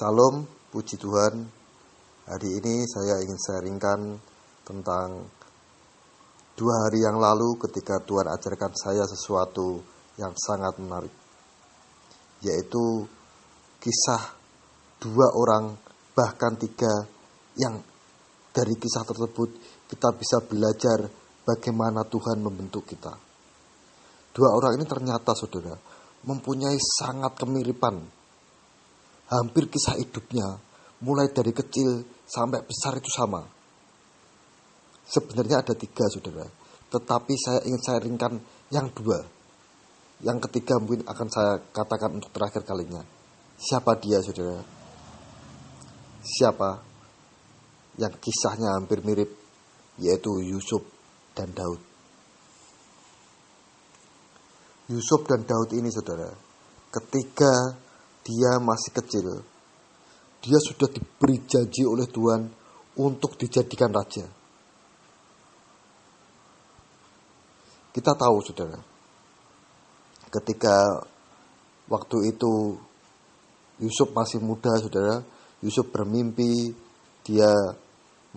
Salam, puji Tuhan. Hari ini saya ingin sharingkan tentang 2 hari yang lalu ketika Tuhan ajarkan saya sesuatu yang sangat menarik, yaitu kisah 2 orang, bahkan 3, yang dari kisah tersebut kita bisa belajar bagaimana Tuhan membentuk kita. 2 orang ini ternyata, saudara, mempunyai sangat kemiripan. Hampir kisah hidupnya, mulai dari kecil sampai besar itu sama. Sebenarnya ada 3, saudara, tetapi saya ingin sharingkan yang 2. Yang ketiga mungkin akan saya katakan untuk terakhir kalinya. Siapa dia, saudara? Siapa yang kisahnya hampir mirip, yaitu Yusuf dan Daud. Yusuf dan Daud ini, saudara, ketika dia masih kecil, dia sudah diberi janji oleh Tuhan untuk dijadikan raja. Kita tahu, saudara, ketika waktu itu Yusuf masih muda, saudara, Yusuf bermimpi, dia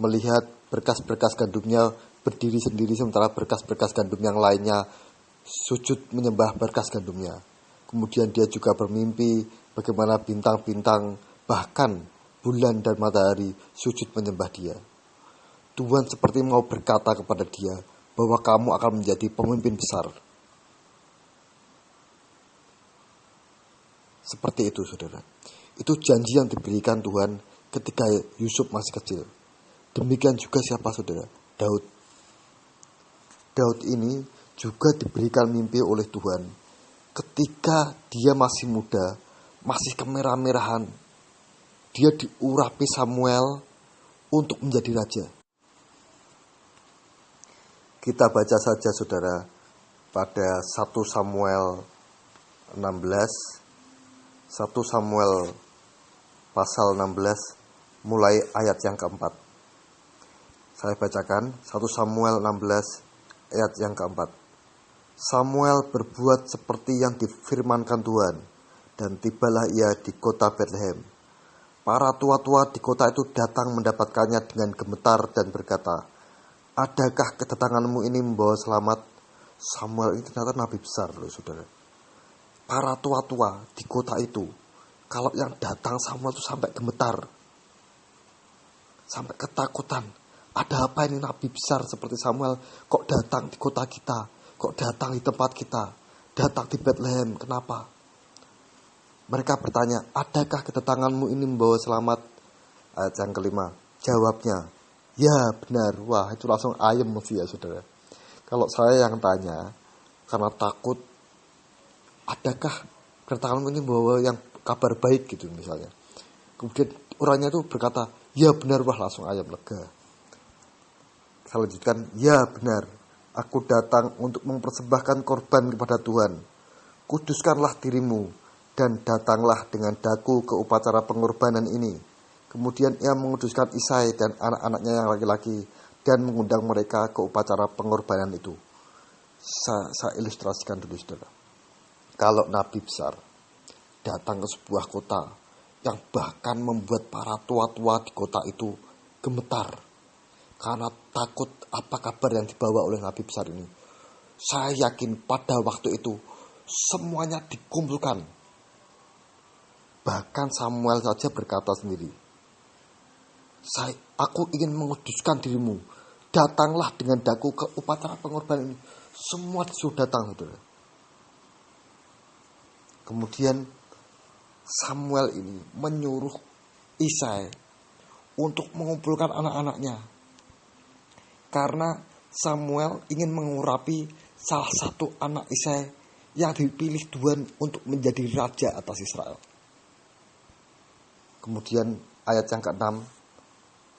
melihat berkas-berkas gandumnya berdiri sendiri, sementara berkas-berkas gandum yang lainnya sujud menyembah berkas gandumnya. Kemudian dia juga bermimpi bagaimana bintang-bintang, bahkan bulan dan matahari sujud menyembah dia. Tuhan seperti mau berkata kepada dia bahwa kamu akan menjadi pemimpin besar. Seperti itu, saudara. Itu janji yang diberikan Tuhan ketika Yusuf masih kecil. Demikian juga siapa, saudara? Daud. Daud ini juga diberikan mimpi oleh Tuhan ketika dia masih muda, masih kemerah-merahan. Dia diurapi Samuel untuk menjadi raja. Kita baca saja, saudara, pada 1 Samuel 16, 1 Samuel pasal 16, mulai ayat yang keempat. Saya bacakan 1 Samuel 16 ayat yang keempat. Samuel berbuat seperti yang difirmankan Tuhan, dan tibalah ia di kota Bethlehem. Para tua-tua di kota itu datang mendapatkannya dengan gemetar dan berkata, "Adakah kedatanganmu ini membawa selamat?" Samuel ini ternyata nabi besar, loh, saudara. Para tua-tua di kota itu, kalau yang datang Samuel itu sampai gemetar, sampai ketakutan. Ada apa ini, nabi besar seperti Samuel kok datang di kota kita, kok datang di tempat kita, datang di Bethlehem, kenapa? Mereka bertanya, adakah kedatanganmu ini membawa selamat? Ayat yang kelima, jawabnya, ya benar. Wah, itu langsung ayem mesti ya, saudara. Kalau saya yang tanya, karena takut, adakah kedatanganmu ini membawa yang kabar baik gitu misalnya. Kemudian orangnya itu berkata, ya benar. Wah, langsung ayem, lega. Saya lanjutkan, ya benar. Aku datang untuk mempersembahkan korban kepada Tuhan. Kuduskanlah dirimu dan datanglah dengan daku ke upacara pengorbanan ini. Kemudian ia menguduskan Isai dan anak-anaknya yang laki-laki dan mengundang mereka ke upacara pengorbanan itu. Saya ilustrasikan dulu, saudara. Kalau nabi besar datang ke sebuah kota yang bahkan membuat para tua-tua di kota itu gemetar karena takut apa kabar yang dibawa oleh nabi besar ini. Saya yakin pada waktu itu semuanya dikumpulkan. Bahkan Samuel saja berkata sendiri, aku ingin menguduskan dirimu. Datanglah dengan daku ke upacara pengorbanan ini. Semua disuruh datang, saudara. Kemudian Samuel ini menyuruh Isai untuk mengumpulkan anak-anaknya. Karena Samuel ingin mengurapi salah satu anak Isai yang dipilih Tuhan untuk menjadi raja atas Israel. Kemudian ayat yang ke-6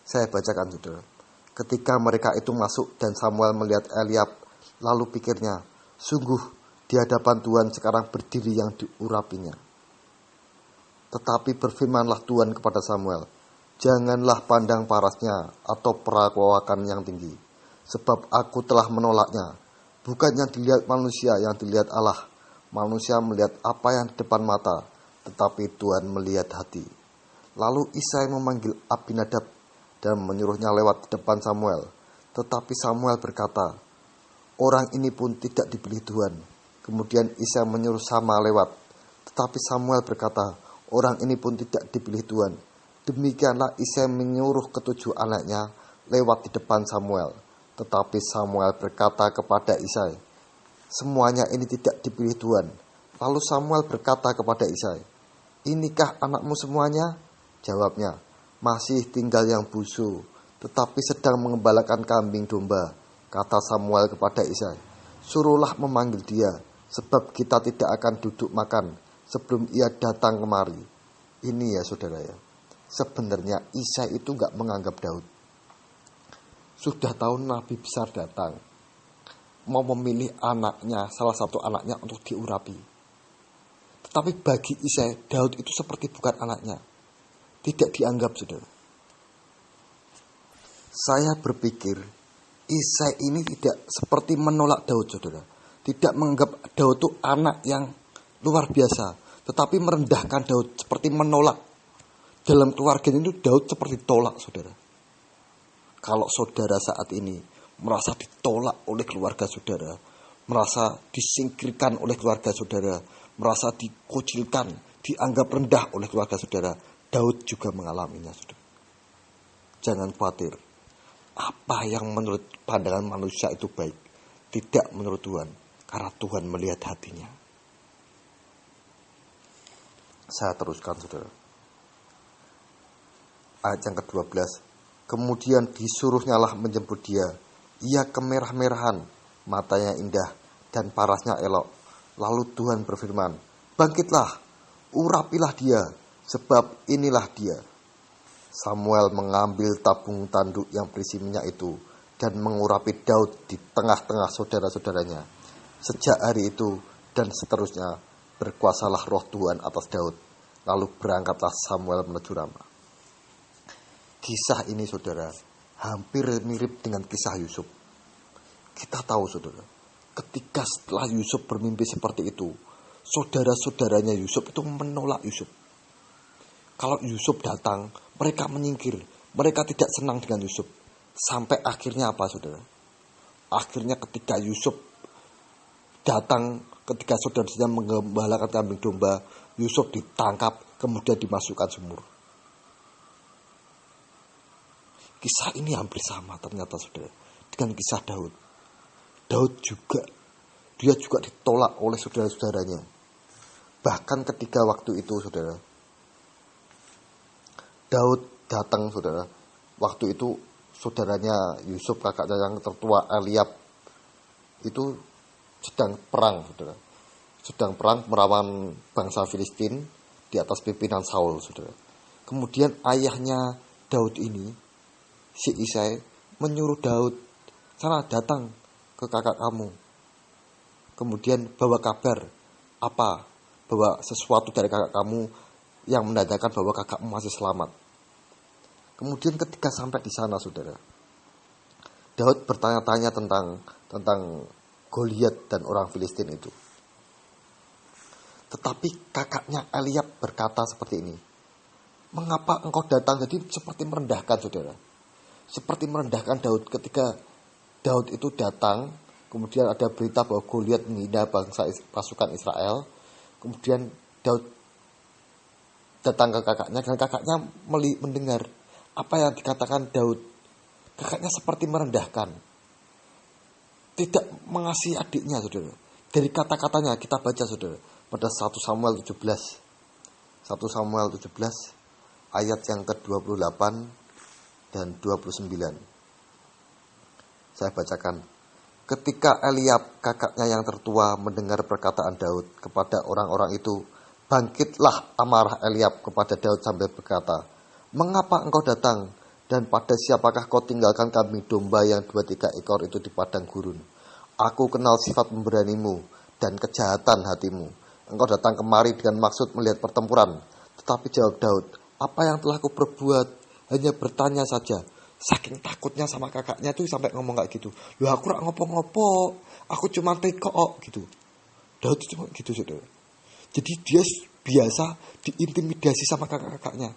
saya bacakan, saudara. Ketika mereka itu masuk dan Samuel melihat Eliab, lalu pikirnya, sungguh di hadapan Tuhan sekarang berdiri yang diurapinya. Tetapi berfirmanlah Tuhan kepada Samuel, janganlah pandang parasnya atau perawakan yang tinggi, sebab aku telah menolaknya. Bukan yang dilihat manusia, yang dilihat Allah. Manusia melihat apa yang di depan mata, tetapi Tuhan melihat hati. Lalu Isai memanggil Abinadab dan menyuruhnya lewat di depan Samuel. Tetapi Samuel berkata, orang ini pun tidak dipilih Tuhan. Kemudian Isai menyuruh Sama lewat. Tetapi Samuel berkata, orang ini pun tidak dipilih Tuhan. Demikianlah Isai menyuruh ketujuh anaknya lewat di depan Samuel. Tetapi Samuel berkata kepada Isai, semuanya ini tidak dipilih Tuhan. Lalu Samuel berkata kepada Isai, inikah anakmu semuanya? Jawabnya, masih tinggal yang bungsu, tetapi sedang mengembalakan kambing domba. Kata Samuel kepada Isai, suruhlah memanggil dia, sebab kita tidak akan duduk makan sebelum ia datang kemari. Ini ya saudara ya, sebenarnya Isai itu gak menganggap Daud. Sudah tahu nabi besar datang, mau memilih anaknya, salah satu anaknya untuk diurapi. Tetapi bagi Isai, Daud itu seperti bukan anaknya, tidak dianggap saudara. Saya berpikir Isai ini tidak seperti menolak Daud saudara, tidak menganggap Daud itu anak yang luar biasa, tetapi merendahkan Daud, seperti menolak. Dalam keluarga itu Daud seperti tolak saudara. Kalau saudara saat ini merasa ditolak oleh keluarga saudara, merasa disingkirkan oleh keluarga saudara, merasa dikucilkan, dianggap rendah oleh keluarga saudara, Daud juga mengalaminya saudara. Jangan khawatir, apa yang menurut pandangan manusia itu baik, tidak menurut Tuhan, karena Tuhan melihat hatinya. Saya teruskan saudara. Ayat yang ke-12. Kemudian disuruhnyalah menjemput dia. Ia kemerah-merahan, matanya indah, dan parasnya elok. Lalu Tuhan berfirman, bangkitlah, urapilah dia, sebab inilah dia. Samuel mengambil tabung tanduk yang berisi minyak itu, dan mengurapi Daud di tengah-tengah saudara-saudaranya. Sejak hari itu, dan seterusnya, berkuasalah roh Tuhan atas Daud. Lalu berangkatlah Samuel menuju Rama. Kisah ini saudara hampir mirip dengan kisah Yusuf. Kita tahu saudara, ketika setelah Yusuf bermimpi seperti itu, saudara-saudaranya Yusuf itu menolak Yusuf. Kalau Yusuf datang, mereka menyingkir, mereka tidak senang dengan Yusuf. Sampai akhirnya apa saudara? Akhirnya ketika Yusuf datang, ketika saudara-saudaranya menggembalakan kambing domba, Yusuf ditangkap, kemudian dimasukkan sumur. Kisah ini hampir sama ternyata saudara dengan kisah Daud. Daud juga, dia juga ditolak oleh saudara-saudaranya. Bahkan ketika waktu itu saudara, Daud datang saudara, waktu itu saudaranya Yusuf, kakaknya yang tertua Eliab, itu sedang perang saudara. Sedang perang melawan bangsa Filistin di atas pimpinan Saul saudara. Kemudian ayahnya Daud ini, si Isai, menyuruh Daud, sana datang ke kakak kamu. Kemudian bawa kabar, apa? Bawa sesuatu dari kakak kamu yang menandakan bahwa kakakmu masih selamat. Kemudian ketika sampai di sana saudara, Daud bertanya-tanya tentang Goliat dan orang Filistin itu. Tetapi kakaknya Eliab berkata seperti ini, mengapa engkau datang? Jadi seperti merendahkan saudara. Seperti merendahkan Daud ketika Daud itu datang, kemudian ada berita bahwa Goliat menghina pasukan Israel. Kemudian Daud datang ke kakaknya, dan kakaknya mendengar apa yang dikatakan Daud. Kakaknya seperti merendahkan, tidak mengasihi adiknya saudara. Dari kata-katanya kita baca saudara, pada 1 Samuel 17. 1 Samuel 17 ayat yang ke-28 dan 29. Saya bacakan. Ketika Eliab kakaknya yang tertua mendengar perkataan Daud kepada orang-orang itu, bangkitlah amarah Eliab kepada Daud sambil berkata, mengapa engkau datang, dan pada siapakah kau tinggalkan kambing domba yang 2-3 ekor itu di padang gurun? Aku kenal sifat pemberanimu dan kejahatan hatimu. Engkau datang kemari dengan maksud melihat pertempuran. Tetapi jawab Daud, apa yang telah aku perbuat? Hanya bertanya saja. Saking takutnya sama kakaknya tuh sampai ngomong kayak gitu. Loh aku rak ngopo-ngopo, aku cuma teko gitu. Daud itu cuma gitu saudara. Jadi dia biasa diintimidasi sama kakak-kakaknya.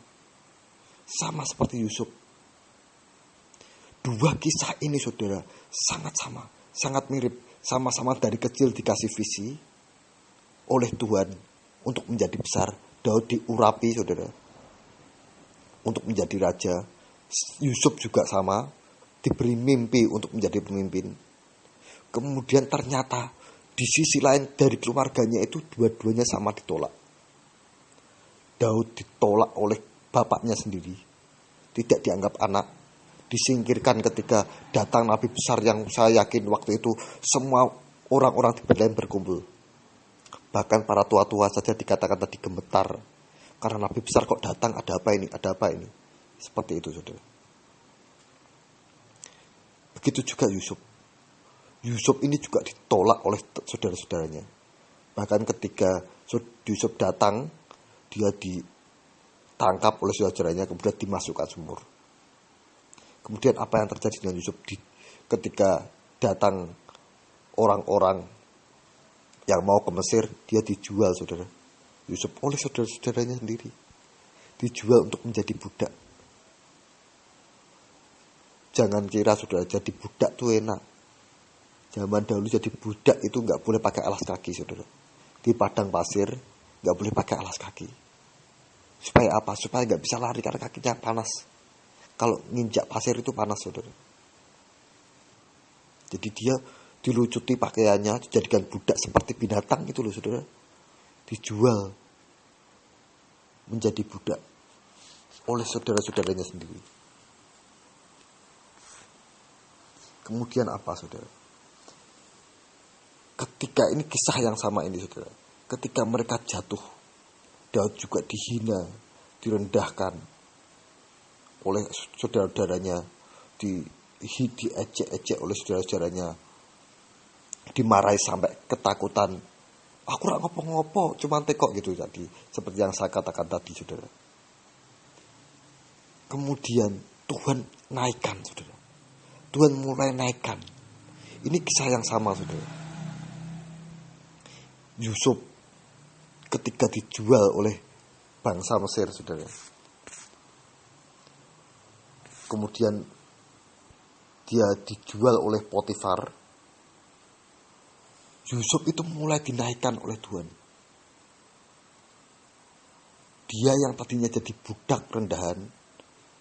sama seperti Yusuf. Dua kisah ini saudara sangat sama, sangat mirip. Sama-sama dari kecil dikasih visi oleh Tuhan untuk menjadi besar. Daud diurapi saudara untuk menjadi raja. Yusuf juga sama, diberi mimpi untuk menjadi pemimpin. Kemudian ternyata di sisi lain dari keluarganya itu dua-duanya sama ditolak. Daud ditolak oleh bapaknya sendiri, tidak dianggap anak, disingkirkan ketika datang nabi besar yang saya yakin waktu itu semua orang-orang di Betlehem berkumpul. Bahkan para tua-tua saja dikatakan tadi gemetar karena nabi besar kok datang, ada apa ini, ada apa ini. Seperti itu saudara. Begitu juga Yusuf. Yusuf ini juga ditolak oleh saudara-saudaranya. Bahkan ketika Yusuf datang, dia ditangkap oleh saudara-saudaranya, kemudian dimasukkan sumur. Kemudian apa yang terjadi dengan Yusuf ketika datang orang-orang yang mau ke Mesir, dia dijual saudara. Yusuf oleh saudara-saudaranya sendiri. Dijual untuk menjadi budak. Jangan kira saudara jadi budak tuh enak. Zaman dahulu jadi budak itu nggak boleh pakai alas kaki saudara. Di padang pasir nggak boleh pakai alas kaki. Supaya apa? Supaya nggak bisa lari karena kakinya panas. Kalau nginjak pasir itu panas saudara. Jadi dia dilucuti pakaiannya, dijadikan budak seperti binatang itu loh saudara. Dijual menjadi budak oleh saudara-saudaranya sendiri. Kemudian apa saudara? Ketika ini kisah yang sama ini saudara. Ketika mereka jatuh, Daud juga dihina, direndahkan oleh saudara-saudaranya, diejek-ejek oleh saudara-saudaranya, dimarahi sampai ketakutan. Aku rak ngopo-ngopo, cuma tekok gitu tadi, seperti yang saya katakan tadi saudara. Kemudian Tuhan naikkan saudara. Tuhan mulai naikkan. Ini kisah yang sama saudara. Yusuf ketika dijual oleh bangsa Mesir saudara. Kemudian dia dijual oleh Potifar. Yusuf itu mulai dinaikkan oleh Tuhan. Dia yang tadinya jadi budak rendahan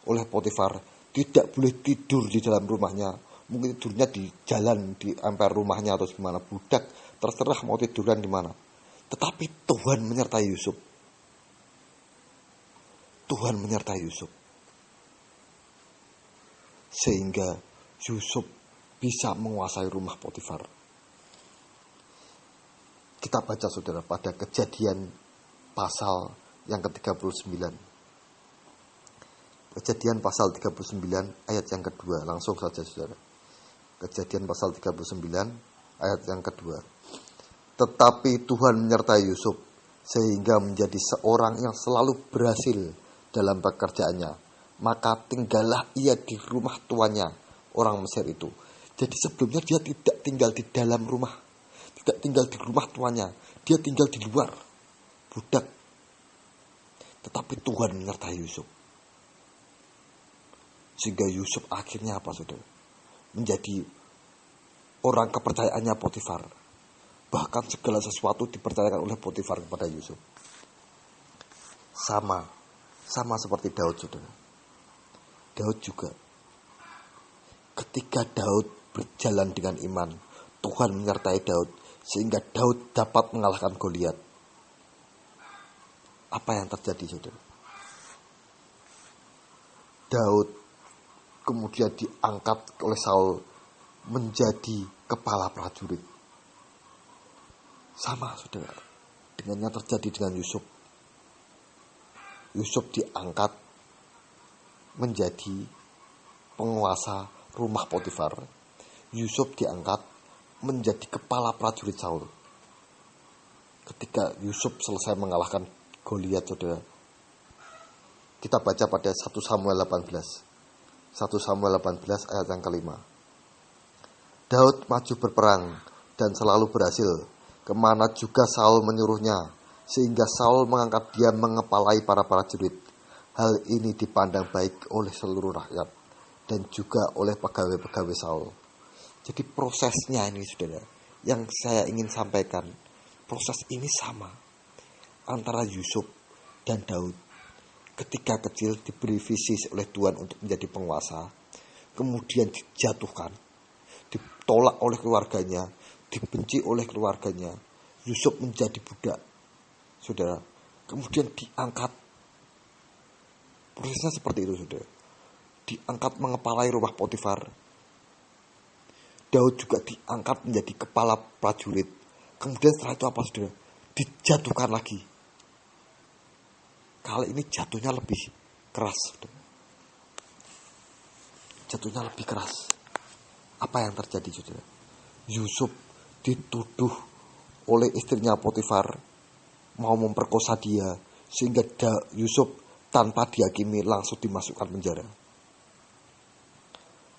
oleh Potifar, tidak boleh tidur di dalam rumahnya. Mungkin tidurnya di jalan, di emper rumahnya atau gimana. Budak terserah mau tiduran di mana. Tetapi Tuhan menyertai Yusuf. Tuhan menyertai Yusuf. Sehingga Yusuf bisa menguasai rumah Potifar. Kita baca saudara pada Kejadian pasal yang ke-39. Kejadian pasal 39 ayat yang kedua. Langsung saja saudara. Kejadian pasal 39 ayat yang kedua. Tetapi Tuhan menyertai Yusuf sehingga menjadi seorang yang selalu berhasil dalam pekerjaannya. Maka tinggallah ia di rumah tuannya, orang Mesir itu. Jadi sebelumnya dia tidak tinggal di dalam rumah, tidak tinggal di rumah tuannya, dia tinggal di luar, budak. Tetapi Tuhan menyertai Yusuf. Sehingga Yusuf akhirnya apa saudara? Menjadi orang kepercayaannya Potifar. Bahkan segala sesuatu dipercayakan oleh Potifar kepada Yusuf. Sama seperti Daud saudara. Daud juga. Ketika Daud berjalan dengan iman, Tuhan menyertai Daud sehingga Daud dapat mengalahkan Goliat. Apa yang terjadi saudara? Daud kemudian diangkat oleh Saul menjadi kepala prajurit. Sama saudara dengan yang terjadi dengan Yusuf. Yusuf diangkat menjadi penguasa rumah Potifar. Yusuf diangkat menjadi kepala prajurit Saul. Ketika Yusuf selesai mengalahkan Goliat saudara. Kita baca pada 1 Samuel 18. 1 Samuel 18 ayat yang kelima. Daud maju berperang dan selalu berhasil kemana juga Saul menyuruhnya, sehingga Saul mengangkat dia mengepalai para prajurit. Hal ini dipandang baik oleh seluruh rakyat dan juga oleh pegawai-pegawai Saul. Jadi prosesnya ini saudara, yang saya ingin sampaikan, proses ini sama antara Yusuf dan Daud. Ketika kecil diberi visi oleh Tuhan untuk menjadi penguasa, kemudian dijatuhkan, ditolak oleh keluarganya, dibenci oleh keluarganya. Yusuf menjadi budak, saudara. Kemudian diangkat. Prosesnya seperti itu, saudara. Diangkat mengepalai rumah Potifar. Daud juga diangkat menjadi kepala prajurit. Kemudian setelah itu apa, saudara? Dijatuhkan lagi. Kali ini jatuhnya lebih keras, saudara. Jatuhnya lebih keras. Apa yang terjadi, saudara? Yusuf dituduh oleh istrinya Potifar mau memperkosa dia, sehingga Yusuf tanpa dihakimi langsung dimasukkan penjara.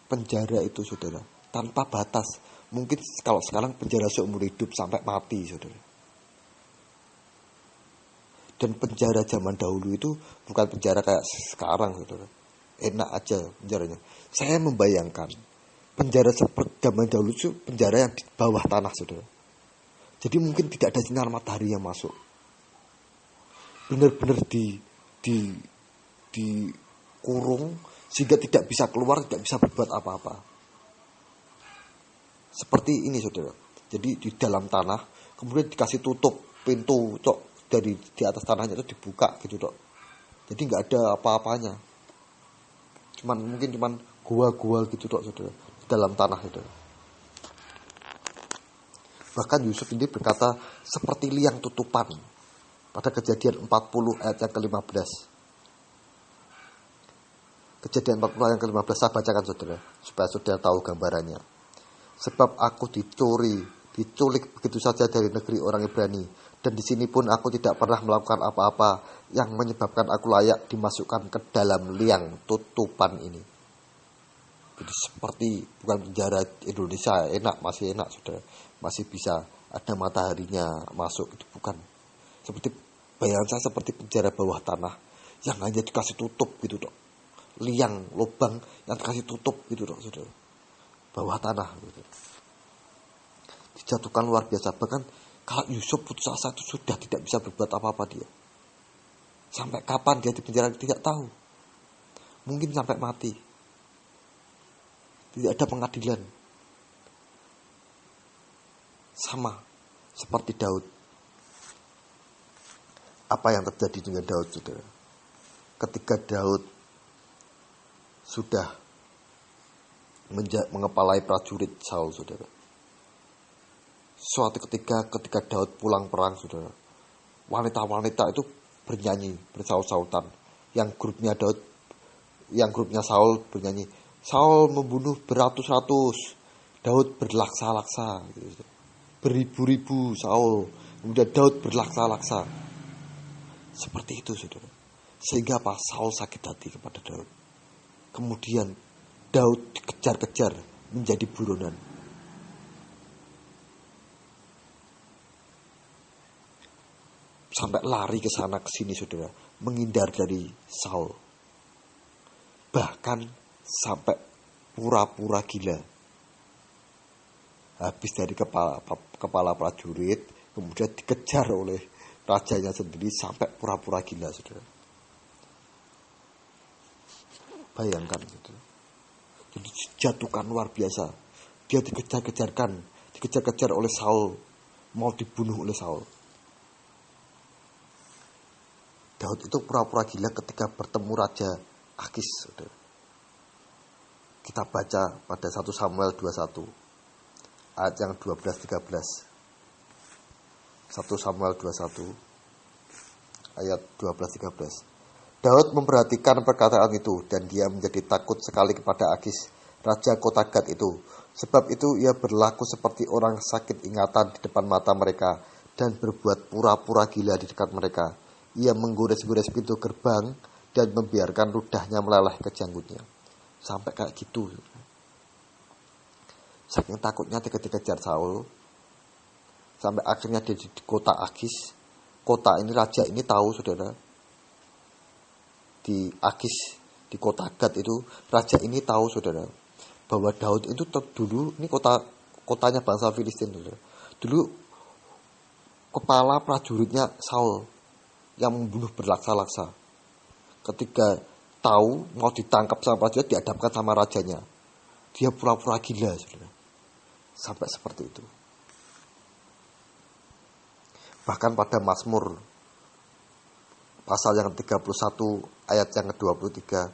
Penjara itu, saudara, tanpa batas. Mungkin kalau sekarang penjara seumur hidup sampai mati, saudara. Dan penjara zaman dahulu itu bukan penjara kayak sekarang, saudara. Enak aja penjaranya. Saya membayangkan penjara seperti zaman dahulu itu penjara yang di bawah tanah, saudara. Jadi mungkin tidak ada sinar matahari yang masuk. Benar-benar dikurung sehingga tidak bisa keluar, tidak bisa berbuat apa-apa. Seperti ini, saudara. Jadi di dalam tanah, kemudian dikasih tutup pintu, dari di atas tanahnya itu dibuka gitu, Dok. Jadi nggak ada apa-apanya. Mungkin gua-gua gitu, Dok, saudara. Di dalam tanah itu. Bahkan Yusuf ini berkata seperti liang tutupan pada Kejadian 40 ayat yang ke-15. Kejadian 40 ayat yang ke-15 saya bacakan, saudara, supaya saudara tahu gambarannya. Sebab aku diculik begitu saja dari negeri orang Ibrani, dan di sini pun aku tidak pernah melakukan apa-apa yang menyebabkan aku layak dimasukkan ke dalam liang tutupan ini. Jadi seperti bukan penjara Indonesia masih enak, saudara, masih bisa ada mataharinya masuk, itu bukan. Seperti bayangan saya seperti penjara bawah tanah yang hanya dikasih tutup gitu, Dok. Liang, lubang yang dikasih tutup gitu, Dok, saudara. Bawah tanah gitu. Dijatuhkan luar biasa. Bahkan kalau Yusuf putus asa itu sudah tidak bisa berbuat apa-apa dia. Sampai kapan dia di penjara tidak tahu. Mungkin sampai mati. Tidak ada pengadilan. Sama seperti Daud. Apa yang terjadi dengan Daud, saudara? Ketika Daud sudah mengepalai prajurit Saul, saudara. Suatu ketika Daud pulang perang, saudara, wanita-wanita itu bernyanyi, bersaut-sautan. Yang grupnya Saul bernyanyi, Saul membunuh beratus-ratus, Daud berlaksa-laksa, gitu. Beribu-ribu Saul, kemudian Daud berlaksa-laksa. Seperti itu, saudara. Sehingga apa? Saul sakit hati kepada Daud. Kemudian Daud dikejar-kejar menjadi buronan. Sampai lari ke sana ke sini, saudara, menghindar dari Saul. Bahkan sampai pura-pura gila. Habis dari kepala prajurit, kemudian dikejar oleh rajanya sendiri sampai pura-pura gila, saudara. Bayangkan gitu. Jadi dijatuhkan luar biasa. Dia dikejar-kejar oleh Saul, mau dibunuh oleh Saul. Daud itu pura-pura gila ketika bertemu Raja Akis, saudara. Kita baca pada 1 Samuel 21 ayat yang 12-13. 1 Samuel 21 ayat 12-13. Daud memperhatikan perkataan itu dan dia menjadi takut sekali kepada Akis, raja kota Gat itu. Sebab itu ia berlaku seperti orang sakit ingatan di depan mata mereka dan berbuat pura-pura gila di dekat mereka. Ia menggores-gores pintu gerbang dan membiarkan ludahnya meleleh ke janggutnya. Sampai kayak gitu. Saking takutnya dikejar Saul, sampai akhirnya dia di kota Akis. Kota ini, raja ini tahu, saudara, di Akis, di kota Gat itu, raja ini tahu saudara, bahwa Daud itu dulu, ini kotanya bangsa Filistin saudara. Dulu kepala prajuritnya Saul yang membunuh berlaksa-laksa. Ketika tahu mau ditangkap sama prajurit, dihadapkan sama rajanya, dia pura-pura gila saudara. Sampai seperti itu. Bahkan pada Mazmur pasal yang 31 ayat yang ke-23,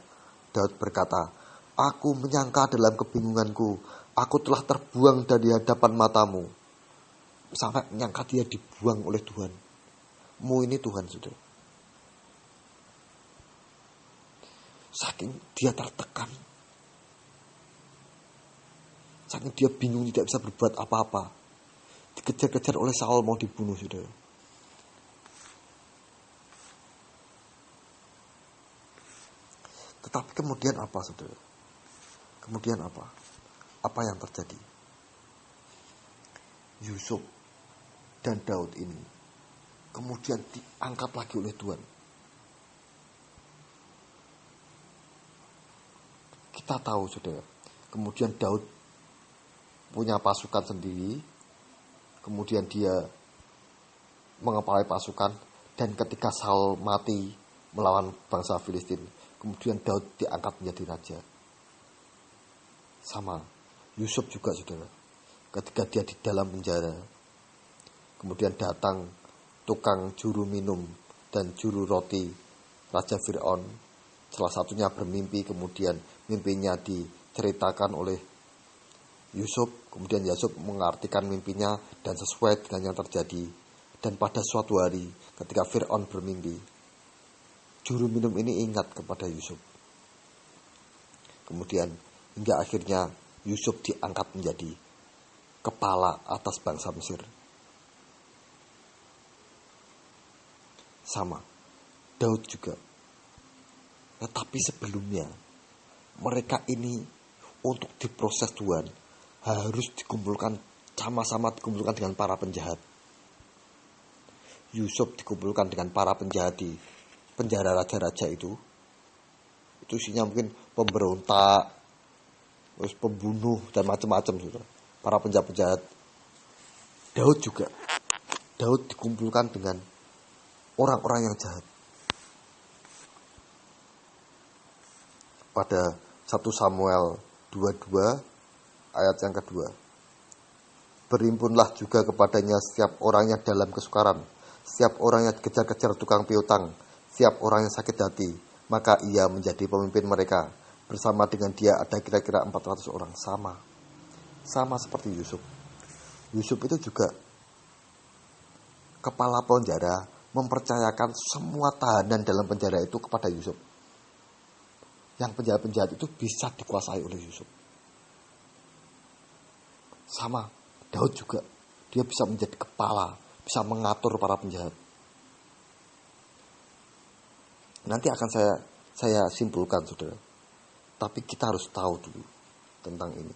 Daud berkata, "Aku menyangka dalam kebingunganku, aku telah terbuang dari hadapan matamu." Sampai menyangka dia dibuang oleh Tuhan. Ini Tuhan sudah. Saking dia tertekan, saking dia bingung tidak bisa berbuat apa-apa, dikejar-kejar oleh Saul mau dibunuh sudah. Tetapi kemudian apa saudara? Kemudian apa? Apa yang terjadi? Yusuf dan Daud ini kemudian diangkat lagi oleh Tuhan. Kita tahu saudara, kemudian Daud punya pasukan sendiri, kemudian dia mengepalai pasukan, dan ketika Saul mati melawan bangsa Filistin, kemudian Daud diangkat menjadi raja. Sama Yusuf juga saudara, ketika dia di dalam penjara, kemudian datang tukang juru minum dan juru roti Raja Fir'aun. Salah satunya bermimpi, kemudian mimpinya diceritakan oleh Yusuf. Kemudian Yusuf mengartikan mimpinya dan sesuai dengan yang terjadi. Dan pada suatu hari ketika Fir'aun bermimpi, juru minum ini ingat kepada Yusuf. Kemudian hingga akhirnya Yusuf diangkat menjadi kepala atas bangsa Mesir. Sama Daud juga. Tetapi sebelumnya mereka ini untuk diproses Tuhan harus dikumpulkan, sama-sama dikumpulkan dengan para penjahat. Yusuf dikumpulkan dengan para penjahat di penjara raja-raja itu. Itu isinya mungkin pemberontak, terus pembunuh dan macam-macam sudah. Para penjahat-penjahat. Daud juga. Daud dikumpulkan dengan orang-orang yang jahat. Pada 1 Samuel 22 ayat yang kedua. Berhimpunlah juga kepadanya setiap orang yang dalam kesukaran, setiap orang yang dikejar-kejar tukang piutang, setiap orang yang sakit hati, maka ia menjadi pemimpin mereka. Bersama dengan dia ada kira-kira 400 orang. Sama seperti Yusuf. Yusuf itu juga kepala penjara, mempercayakan semua tahanan dalam penjara itu kepada Yusuf. Yang penjahat-penjahat itu bisa dikuasai oleh Yusuf. Sama Daud juga, dia bisa menjadi kepala, bisa mengatur para penjahat. Nanti akan saya simpulkan saudara. Tapi kita harus tahu dulu tentang ini.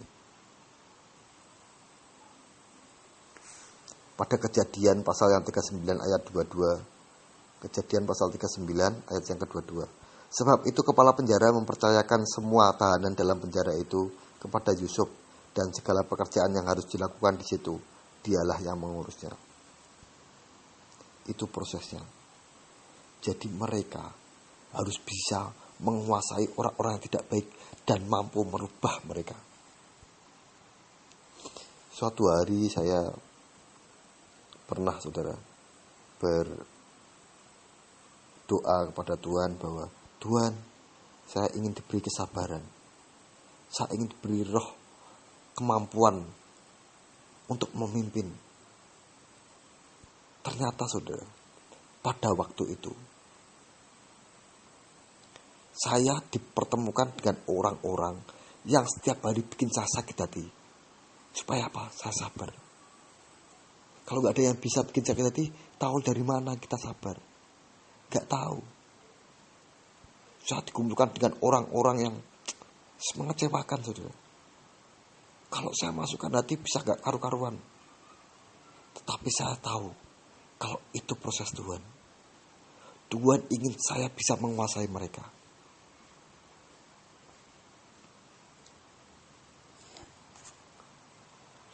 Pada Kejadian pasal yang 39 ayat 22. Kejadian pasal 39 ayat yang ke-22. Sebab itu kepala penjara mempercayakan semua tahanan dalam penjara itu kepada Yusuf, dan segala pekerjaan yang harus dilakukan di situ dialah yang mengurusnya. Itu prosesnya. Jadi mereka harus bisa menguasai orang-orang yang tidak baik dan mampu merubah mereka. Suatu hari saya pernah saudara berdoa kepada Tuhan bahwa Tuhan, saya ingin diberi kesabaran, saya ingin diberi roh kemampuan untuk memimpin. Ternyata saudara, pada waktu itu saya dipertemukan dengan orang-orang yang setiap hari bikin saya sakit hati. Supaya apa? Saya sabar. Kalau gak ada yang bisa bikin sakit hati, tahu dari mana kita sabar? Gak tahu. Saya dikumpulkan dengan orang-orang yang mengecewakan saudara. Kalau saya masukkan hati bisa gak karu-karuan. Tetapi saya tahu kalau itu proses Tuhan. Tuhan ingin saya bisa menguasai mereka.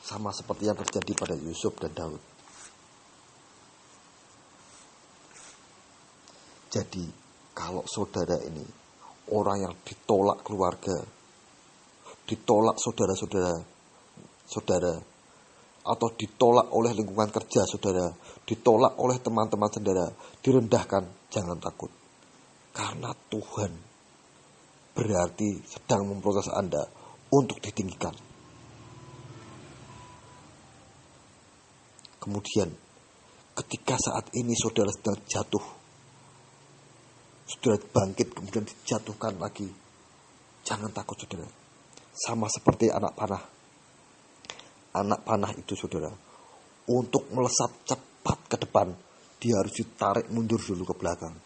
Sama seperti yang terjadi pada Yusuf dan Daud. Jadi kalau saudara ini orang yang ditolak keluarga, ditolak saudara, atau ditolak oleh lingkungan kerja saudara, ditolak oleh teman-teman saudara, direndahkan, jangan takut. Karena Tuhan berarti sedang memproses Anda untuk ditinggikan. Kemudian ketika saat ini saudara sedang jatuh, saudara bangkit kemudian dijatuhkan lagi, jangan takut saudara. Sama seperti anak panah. Anak panah itu saudara, untuk melesat cepat ke depan, dia harus ditarik mundur dulu ke belakang.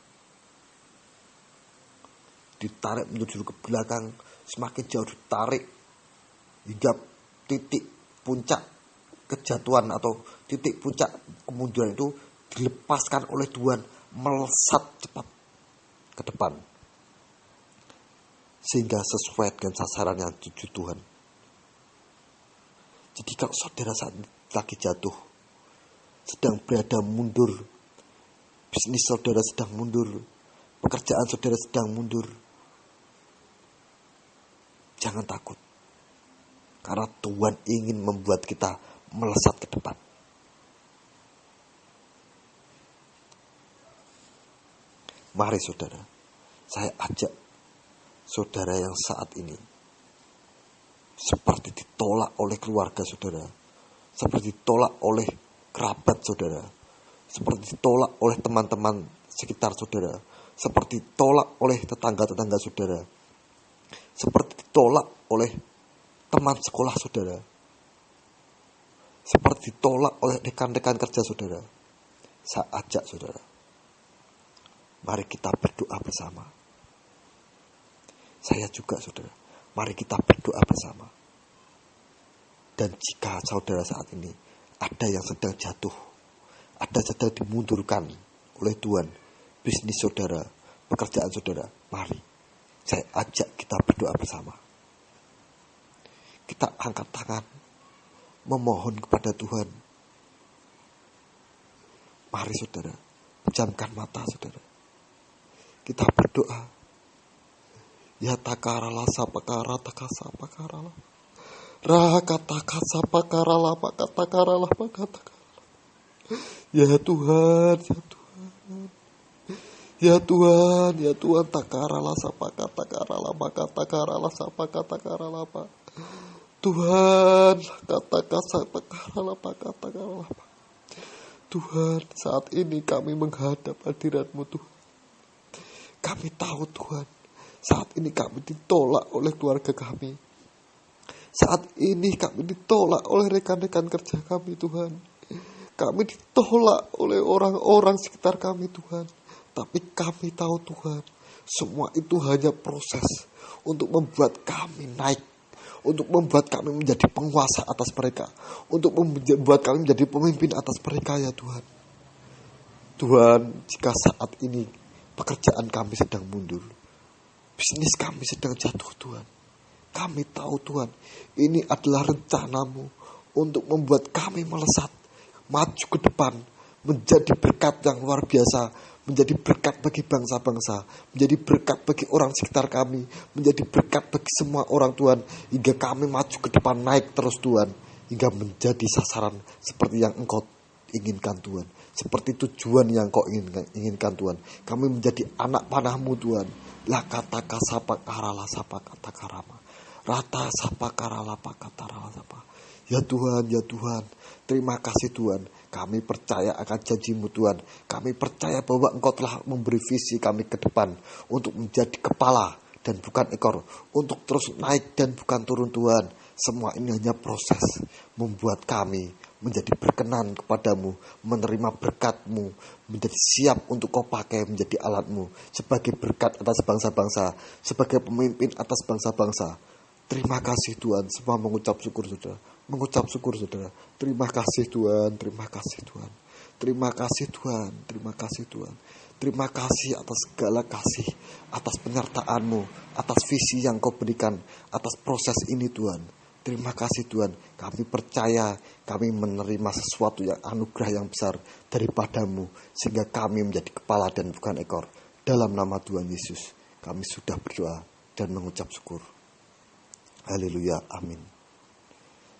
Ditarik mundur dulu ke belakang, semakin jauh ditarik, hingga titik puncak kejatuhan atau titik puncak kemunduran itu dilepaskan oleh Tuhan, melesat cepat ke depan. Sehingga sesuai dengan sasaran yang tuju Tuhan. Jadi kalau saudara saat lagi jatuh, sedang berada mundur, bisnis saudara sedang mundur, pekerjaan saudara sedang mundur, jangan takut. Karena Tuhan ingin membuat kita melesat ke depan. Mari saudara, saya ajak saudara yang saat ini seperti ditolak oleh keluarga saudara, seperti ditolak oleh kerabat saudara, seperti ditolak oleh teman-teman sekitar saudara, seperti ditolak oleh tetangga-tetangga saudara, seperti ditolak oleh teman sekolah saudara, seperti ditolak oleh rekan-rekan kerja saudara. Saya ajak saudara, mari kita berdoa bersama. Saya juga saudara, mari kita berdoa bersama. Dan jika saudara saat ini ada yang sedang jatuh, ada yang sedang dimundurkan oleh Tuhan, bisnis saudara, pekerjaan saudara, mari saya ajak kita berdoa bersama. Kita angkat tangan, memohon kepada Tuhan. Mari saudara, pejamkan mata saudara. Kita berdoa. Ya takarala sapakara takasa pakarala. Rakata kasa pakarala pakatakara pakatakara. Ya Tuhan, ya Tuhan. Ya Tuhan, ya Tuhan, takarala sapakatakara pakatakara sapakatakara pa. Tuhan, kata kasa pakarala pakatakara pa. Tuhan, saat ini kami menghadap hadirat-Mu Tuhan. Kami tahu Tuhan, saat ini kami ditolak oleh keluarga kami. Saat ini kami ditolak oleh rekan-rekan kerja kami Tuhan. Kami ditolak oleh orang-orang sekitar kami Tuhan. Tapi kami tahu Tuhan, semua itu hanya proses untuk membuat kami naik. Untuk membuat kami menjadi penguasa atas mereka. Untuk membuat kami menjadi pemimpin atas mereka ya Tuhan. Tuhan, jika saat ini pekerjaan kami sedang mundur, bisnis kami sedang jatuh Tuhan, kami tahu Tuhan, ini adalah rencana-Mu untuk membuat kami melesat, maju ke depan, menjadi berkat yang luar biasa, menjadi berkat bagi bangsa-bangsa, menjadi berkat bagi orang sekitar kami, menjadi berkat bagi semua orang Tuhan, hingga kami maju ke depan, naik terus Tuhan, hingga menjadi sasaran seperti yang Engkau inginkan Tuhan, seperti tujuan yang Engkau inginkan Tuhan. Kami menjadi anak panah-Mu Tuhan. La kata kasapa karala sapa kata karama. Rata sapa karala kata rala sapa. Ya Tuhan, ya Tuhan. Terima kasih Tuhan. Kami percaya akan janji-Mu Tuhan. Kami percaya bahwa Engkau telah memberi visi kami ke depan untuk menjadi kepala dan bukan ekor, untuk terus naik dan bukan turun Tuhan. Semua ini hanya proses membuat kami menjadi berkenan kepadamu, menerima berkat-Mu, menjadi siap untuk Kau pakai menjadi alat-Mu, sebagai berkat atas bangsa-bangsa, sebagai pemimpin atas bangsa-bangsa. Terima kasih Tuhan, semua mengucap syukur saudara, mengucap syukur saudara. Terima kasih Tuhan, terima kasih Tuhan. Terima kasih Tuhan, terima kasih Tuhan. Terima kasih atas segala kasih, atas penyertaan-Mu, atas visi yang Kau berikan, atas proses ini Tuhan. Terima kasih Tuhan, kami percaya kami menerima sesuatu yang anugerah yang besar daripadamu, sehingga kami menjadi kepala dan bukan ekor. Dalam nama Tuhan Yesus, kami sudah berdoa dan mengucap syukur. Haleluya, amin.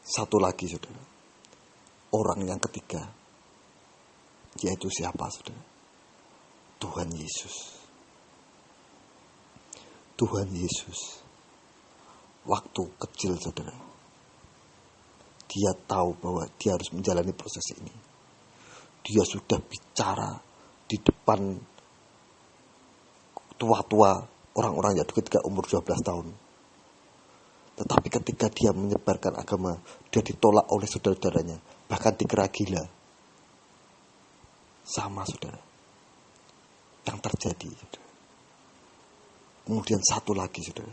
Satu lagi saudara, orang yang ketiga, yaitu siapa saudara? Tuhan Yesus. Tuhan Yesus. Waktu kecil saudara, dia tahu bahwa dia harus menjalani proses ini. Dia sudah bicara di depan tua-tua orang-orang Yahudi ketika umur 12 tahun. Tetapi ketika dia menyebarkan agama, dia ditolak oleh saudara-saudaranya, bahkan dikira gila. Sama saudara yang terjadi saudara. Kemudian satu lagi saudara,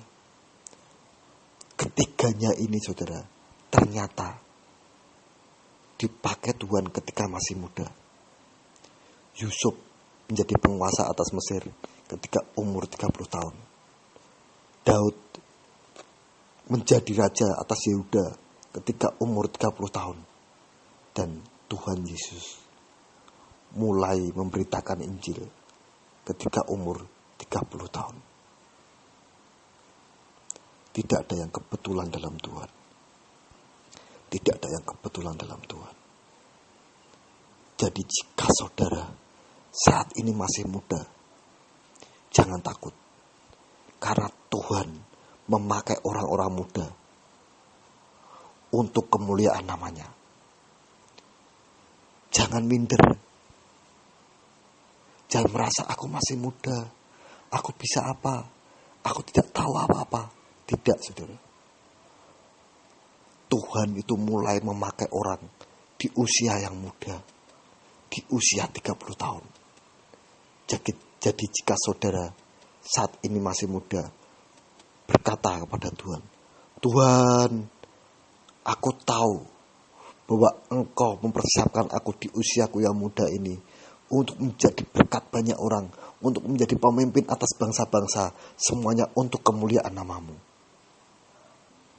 ketiganya ini saudara ternyata dipakai Tuhan ketika masih muda. Yusuf menjadi penguasa atas Mesir ketika umur 30 tahun. Daud menjadi raja atas Yehuda ketika umur 30 tahun. Dan Tuhan Yesus mulai memberitakan Injil ketika umur 30 tahun. Tidak ada yang kebetulan dalam Tuhan. Tidak ada yang kebetulan dalam Tuhan. Jadi jika saudara saat ini masih muda, jangan takut. Karena Tuhan memakai orang-orang muda untuk kemuliaan namanya. Jangan minder. Jangan merasa aku masih muda, aku bisa apa, aku tidak tahu apa-apa. Tidak saudara. Tuhan itu mulai memakai orang di usia yang muda, di usia 30 tahun. Jadi jika saudara saat ini masih muda, berkata kepada Tuhan, Tuhan, aku tahu bahwa Engkau mempersiapkan aku di usiaku yang muda ini untuk menjadi berkat banyak orang, untuk menjadi pemimpin atas bangsa-bangsa, semuanya untuk kemuliaan nama-Mu.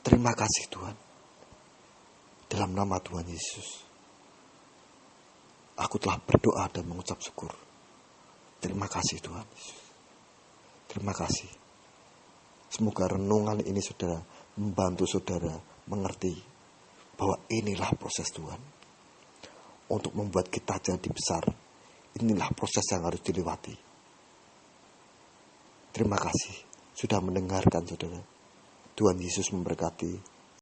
Terima kasih Tuhan. Dalam nama Tuhan Yesus, aku telah berdoa dan mengucap syukur. Terima kasih Tuhan Yesus. Terima kasih. Semoga renungan ini saudara membantu saudara mengerti bahwa inilah proses Tuhan untuk membuat kita jadi besar. Inilah proses yang harus dilewati. Terima kasih sudah mendengarkan saudara. Tuhan Yesus memberkati.